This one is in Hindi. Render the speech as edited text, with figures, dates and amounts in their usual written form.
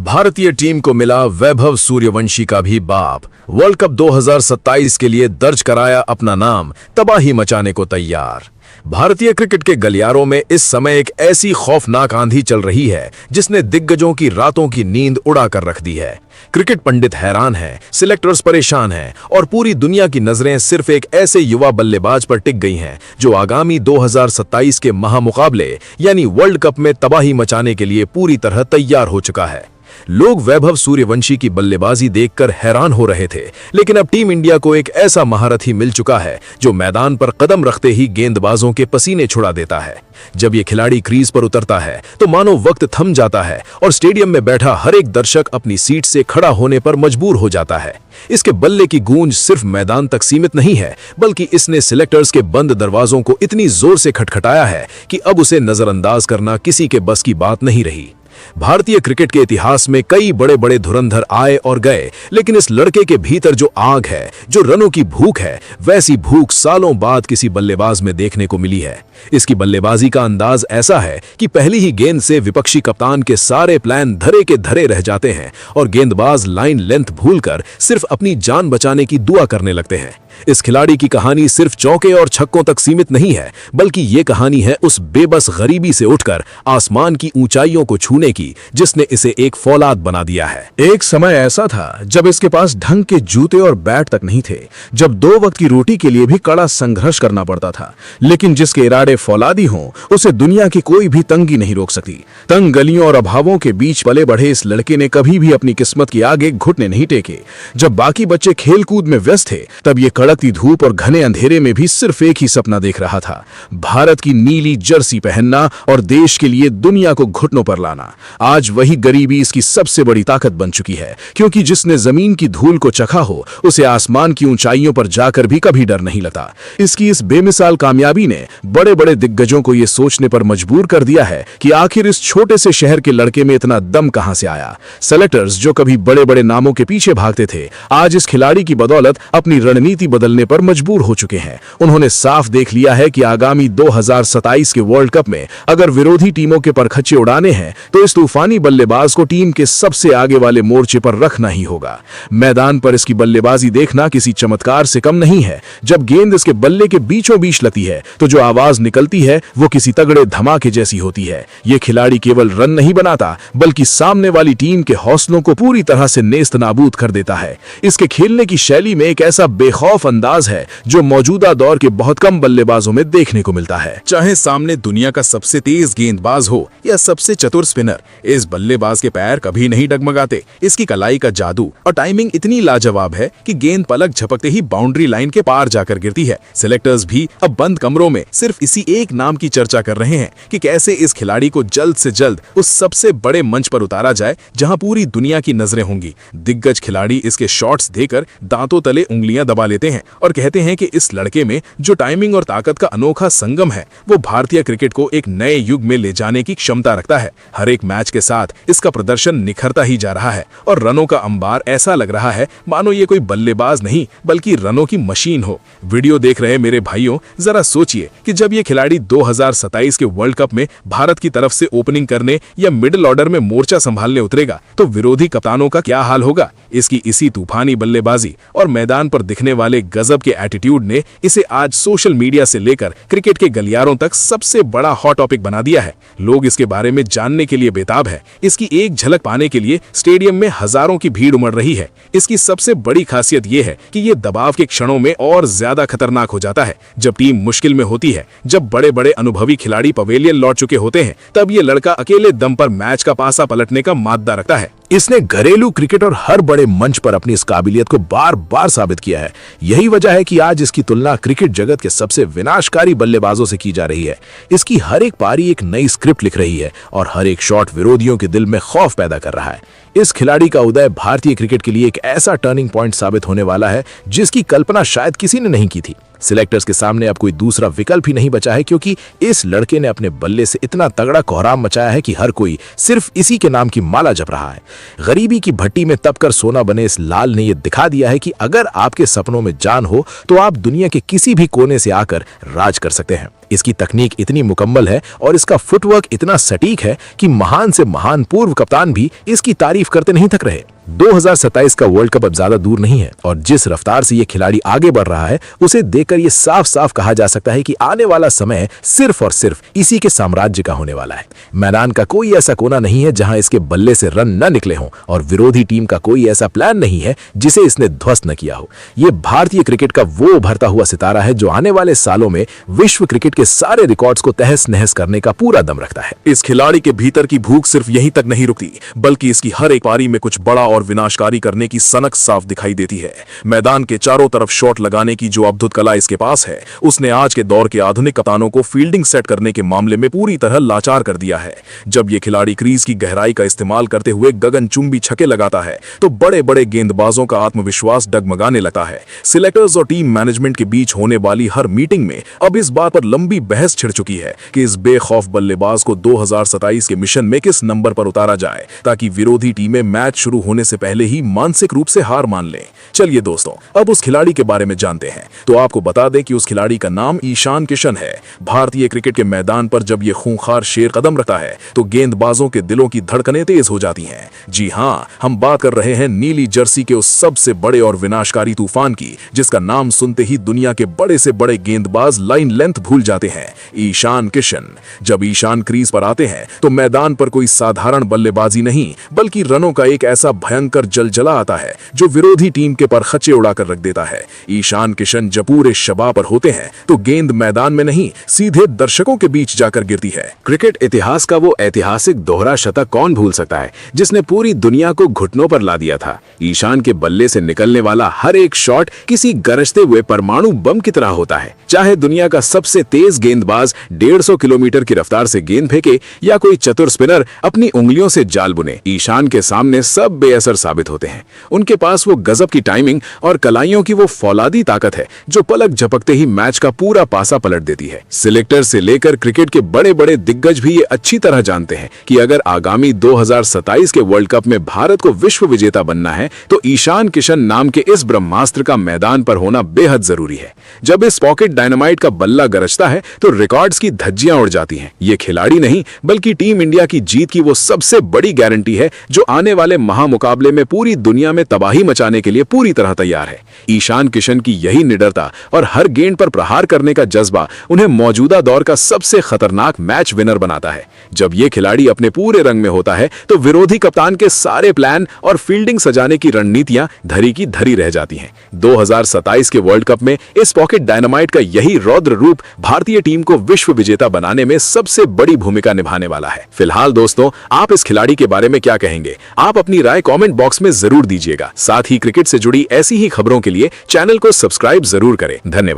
भारतीय टीम को मिला वैभव सूर्यवंशी का भी बाप। वर्ल्ड कप 2027 के लिए दर्ज कराया अपना नाम, तबाही मचाने को तैयार। भारतीय क्रिकेट के गलियारों में इस समय एक ऐसी खौफनाक आंधी चल रही है जिसने दिग्गजों की रातों की नींद उड़ा कर रख दी है। क्रिकेट पंडित हैरान हैं, सिलेक्टर्स परेशान हैं और पूरी दुनिया की नजरें सिर्फ एक ऐसे युवा बल्लेबाज पर टिक गई हैं जो आगामी 2027 के महामुकाबले यानी वर्ल्ड कप में तबाही मचाने के लिए पूरी तरह तैयार हो चुका है। लोग वैभव सूर्यवंशी की बल्लेबाजी देखकर हैरान हो रहे थे, लेकिन अब टीम इंडिया को एक ऐसा महारथी मिल चुका है जो मैदान पर कदम रखते ही गेंदबाजों के पसीने छुड़ा देता है। जब ये खिलाड़ी क्रीज पर उतरता है तो मानो वक्त थम जाता है और स्टेडियम में बैठा हर एक दर्शक अपनी सीट से खड़ा होने पर मजबूर हो जाता है। इसके बल्ले की गूंज सिर्फ मैदान तक सीमित नहीं है, बल्कि इसने सिलेक्टर्स के बंद दरवाजों को इतनी जोर से खटखटाया है कि अब उसे नजरअंदाज करना किसी के बस की बात नहीं रही। भारतीय क्रिकेट के इतिहास में कई बड़े बड़े धुरंधर आए और गए, लेकिन इस लड़के के भीतर जो आग है, जो रनों की भूख है, वैसी भूख सालों बाद किसी बल्लेबाज में देखने को मिली है। इसकी बल्लेबाजी का अंदाज ऐसा है कि पहली ही गेंद से विपक्षी कप्तान के सारे प्लान धरे के धरे रह जाते हैं और गेंदबाज लाइन लेंथ भूलकर सिर्फ अपनी जान बचाने की दुआ करने लगते हैं। इस खिलाड़ी की कहानी सिर्फ चौके और छक्कों तक सीमित नहीं है, बल्कि ये कहानी है उस बेबस गरीबी से उठकर आसमान की ऊंचाइयों को छूने की जिसने इसे एक फौलाद बना दिया है। एक समय ऐसा था जब इसके पास ढंग के जूते और बैट तक नहीं थे, जब 2 वक्त की रोटी के लिए भी कड़ा संघर्ष करना पड़ता था, लेकिन जिसके इरादे फौलादी हों उसे दुनिया की कोई भी तंगी नहीं रोक सकती। तंग गलियों और अभावों के बीच पले बढ़े इस लड़के ने कभी भी अपनी किस्मत की आगे घुटने नहीं टेके। जब बाकी बच्चे खेलकूद में व्यस्त थे, तब ये कड़कती धूप और घने अंधेरे में भी सिर्फ एक ही सपना देख रहा था, भारत की नीली जर्सी पहनना और देश के लिए दुनिया को घुटनों पर लाना। आज वही गरीबी इसकी सबसे बड़ी ताकत बन चुकी है, क्योंकि जिसने जमीन की धूल को चखा हो उसे आसमान की ऊंचाइयों पर जाकर भी कभी डर नहीं लगता। इसकी इस बेमिसाल कामयाबी ने बड़े बड़े दिग्गजों को यह सोचने पर मजबूर कर दिया है कि आखिर इस छोटे से शहर के लड़के में इतना दम कहां से आया। सेलेक्टर्स जो कभी बड़े बड़े नामों के पीछे भागते थे, आज इस खिलाड़ी की बदौलत अपनी रणनीति बदलने पर मजबूर हो चुके हैं। उन्होंने साफ देख लिया है कि आगामी 2027 के वर्ल्ड कप में अगर विरोधी टीमों के परखच्चे उड़ाने हैं तो इस तूफानी बल्लेबाज को टीम के सबसे आगे वाले मोर्चे पर रखना ही होगा। मैदान पर इसकी बल्लेबाजी देखना किसी चमत्कार से कम नहीं है। जब गेंद इसके बल्ले के बीचों बीच लगती है तो जो आवाज निकलती है वो किसी तगड़े धमाके जैसी होती है। ये खिलाड़ी केवल रन नहीं बनाता, बल्कि सामने वाली टीम के हौसलों को पूरी तरह से नेस्त नाबूद कर देता है। इसके खेलने की शैली में एक ऐसा बेखौफ अंदाज है जो मौजूदा दौर के बहुत कम बल्लेबाजों में देखने को मिलता है। चाहे सामने दुनिया का सबसे तेज गेंदबाज हो या सबसे चतुर स्पिनर, इस बल्लेबाज के पैर कभी नहीं डगमगाते। इसकी कलाई का जादू और टाइमिंग इतनी लाजवाब है कि गेंद पलक झपकते ही बाउंड्री लाइन के पार जाकर गिरती है। सिलेक्टर्स भी अब बंद कमरों में सिर्फ इसी एक नाम की चर्चा कर रहे हैं कि कैसे इस खिलाड़ी को जल्द से जल्द उस सबसे बड़े मंच पर उतारा जाए जहां पूरी दुनिया की नजरें होंगी। दिग्गज खिलाड़ी इसके शॉट्स देकर दांतों तले उंगलियां दबा लेते हैं और कहते हैं कि इस लड़के में जो टाइमिंग और ताकत का अनोखा संगम है वो भारतीय क्रिकेट को एक नए युग में ले जाने की क्षमता रखता है। हर एक मैच के साथ इसका प्रदर्शन निखरता ही जा रहा है और रनों का अंबार ऐसा लग रहा है मानो ये कोई बल्लेबाज नहीं बल्कि रनों की मशीन हो। वीडियो देख रहे मेरे भाइयों, जरा सोचिए कि जब ये खिलाड़ी 2027 के वर्ल्ड कप में भारत की तरफ से ओपनिंग करने या मिडिल ऑर्डर में मोर्चा संभालने उतरेगा तो विरोधी कप्तानों का क्या हाल होगा। इसकी इसी तूफानी बल्लेबाजी और मैदान पर दिखने वाले गजब के एटीट्यूड ने इसे आज सोशल मीडिया से लेकर क्रिकेट के गलियारों तक सबसे बड़ा हॉट टॉपिक बना दिया है। लोग इसके बारे में जानने के लिए बेताब है। इसकी एक झलक पाने के लिए स्टेडियम में हजारों की भीड़ उमड़ रही है। इसकी सबसे बड़ी खासियत यह है कि ये दबाव के क्षणों में और ज्यादा खतरनाक हो जाता है। जब टीम मुश्किल में होती है, जब बड़े बड़े अनुभवी खिलाड़ी पवेलियन लौट चुके होते हैं, तब ये लड़का अकेले दम पर मैच का पासा पलटने का मादा रखता है। इसने घरेलू क्रिकेट और हर बड़े मंच पर अपनी इस काबिलियत को बार बार साबित किया है। यही वजह है कि आज इसकी तुलना क्रिकेट जगत के सबसे विनाशकारी बल्लेबाजों से की जा रही है। इसकी हर एक पारी एक नई स्क्रिप्ट लिख रही है और हर एक शॉट विरोधियों के दिल में खौफ पैदा कर रहा है। इस खिलाड़ी का उदय भारतीय क्रिकेट के लिए एक ऐसा टर्निंग पॉइंट साबित होने वाला है जिसकी कल्पना शायद किसी ने नहीं की थी। सिलेक्टर्स के सामने अब कोई दूसरा विकल्प ही नहीं बचा है, क्योंकि इस लड़के ने अपने बल्ले से इतना तगड़ा कोहराम मचाया है कि हर कोई सिर्फ इसी के नाम की माला जप रहा है। गरीबी की भट्टी में तपकर सोना बने इस लाल ने यह दिखा दिया है कि अगर आपके सपनों में जान हो तो आप दुनिया के किसी भी कोने से आकर राज कर सकते हैं। इसकी तकनीक इतनी मुकम्मल है और इसका फुटवर्क इतना सटीक है कि महान से महान पूर्व कप्तान भी इसकी तारीफ करते नहीं थक रहे। 2027 का वर्ल्ड कप अब ज्यादा दूर नहीं है और जिस रफ्तार से ये खिलाड़ी आगे बढ़ रहा है उसे देखकर ये साफ साफ कहा जा सकता है कि आने वाला समय सिर्फ और सिर्फ इसी के साम्राज्य का होने वाला है। मैदान का कोई ऐसा कोना नहीं है जहां इसके बल्ले से रन न निकले हों और विरोधी टीम का कोई ऐसा प्लान नहीं है जिसे इसने ध्वस्त न किया हो। ये भारतीय क्रिकेट का वो उभरता हुआ सितारा है जो आने वाले सालों में विश्व क्रिकेट के सारे रिकॉर्ड्स को तहस नहस करने का पूरा दम रखता है। इस खिलाड़ी के भीतर की भूख सिर्फ यहीं तक नहीं रुकती, बल्कि इसकी हर एक पारी में कुछ बड़ा और विनाशकारी करने की सनक साफ दिखाई देती है। मैदान के चारों तरफ शॉट लगाने की जो अद्भुत कला इसके पास है, उसने आज के दौर के आधुनिक कप्तानों को फील्डिंग सेट करने के मामले में पूरी तरह लाचार कर दिया है। जब ये खिलाड़ी क्रीज की गहराई का इस्तेमाल करते हुए गगनचुंबी छक्के लगाता है तो बड़े बड़े गेंदबाजों का आत्मविश्वास डगमगाने लगता है। सिलेक्टर्स और टीम मैनेजमेंट के बीच होने वाली हर मीटिंग में अब इस बात पर लंबी बहस छिड़ चुकी है कि इस बेखौफ बल्लेबाज को 2027 के मिशन में किस नंबर पर उतारा जाए ताकि विरोधी टीमें मैच शुरू होने से पहले ही मानसिक रूप से हार मान लें। चलिए दोस्तों, अब उस खिलाड़ी के बारे में जानते हैं। तो आपको बता दें कि उस खिलाड़ी का नाम ईशान किशन है। भारतीय क्रिकेट के मैदान पर जब ये खूंखार शेर कदम रखता है तो गेंदबाजों के दिलों की धड़कनें तेज हो जाती हैं। जी हाँ, हम बात कर रहे हैं नीली जर्सी के उस सबसे बड़े और विनाशकारी तूफान की, जिसका नाम सुनते ही दुनिया के बड़े से बड़े गेंदबाज लाइन लेंथ भूल जाते हैं, ईशान किशन। जब ईशान क्रीज पर आते हैं तो मैदान पर कोई साधारण बल्लेबाजी नहीं, बल्कि रनों का एक ऐसा भयंकर जलजला आता है जो विरोधी टीम के परखच्चे उड़ाकर रख देता है। ईशान किशन जब पूरे शबा पर होते हैं तो गेंद मैदान में नहीं, सीधे दर्शकों के बीच जाकर गिरती है। क्रिकेट इतिहास का वो ऐतिहासिक दोहरा शतक कौन भूल सकता है जिसने पूरी दुनिया को घुटनों पर ला दिया था। ईशान के बल्ले से निकलने वाला हर एक शॉट किसी गरजते हुए परमाणु बम की तरह होता है। चाहे दुनिया का सबसे तेज गेंदबाज 150 किलोमीटर की रफ्तार से गेंद फेंके या कोई चतुर स्पिनर अपनी उंगलियों से जाल बुने, ईशान के सामने सब बेअसर साबित होते हैं। उनके पास वो गजब की टाइमिंग और कलाइयों की वो फौलादी ताकत है जो पलक झपकते ही मैच का पूरा पासा पलट देती है। सिलेक्टर से लेकर क्रिकेट के बड़े बड़े दिग्गज भी ये अच्छी तरह जानते हैं कि अगर आगामी 2027 के वर्ल्ड कप में भारत को विश्व विजेता बनना है तो ईशान किशन नाम के इस ब्रह्मास्त्र का मैदान पर होना बेहद जरूरी है। जब इस पॉकेट डायनामाइट का बल्ला गरजता है तो रिकॉर्ड्स की धज्जियां उड़ जाती हैं। ये खिलाड़ी नहीं बल्कि टीम इंडिया की जीत की वो सबसे बड़ी गारंटी है जो आने वाले महामुकाबले में पूरी दुनिया में तबाही मचाने के लिए पूरी तरह तैयार है। ईशान किशन की यही निडरता और हर गेंद पर प्रहार करने का जज्बा उन्हें मौजूदा दौर का सबसे खतरनाक मैच विनर बनाता है। जब ये खिलाड़ी अपने पूरे रंग में होता है तो विरोधी कप्तान के सारे प्लान और फील्डिंग सजाने की रणनीतियां धरी की धरी रह जाती हैं। 2027 के वर्ल्ड कप में इस पॉकेट डायनामाइट का यही रौद्र रूप भारतीय टीम को विश्व विजेता बनाने में सबसे बड़ी भूमिका निभाने वाला है। फिलहाल दोस्तों, आप इस खिलाड़ी के बारे में क्या कहेंगे? आप अपनी राय कमेंट बॉक्स में जरूर दीजिएगा। साथ ही क्रिकेट से जुड़ी ऐसी ही खबरों के लिए चैनल को सब्सक्राइब जरूर करें। धन्यवाद।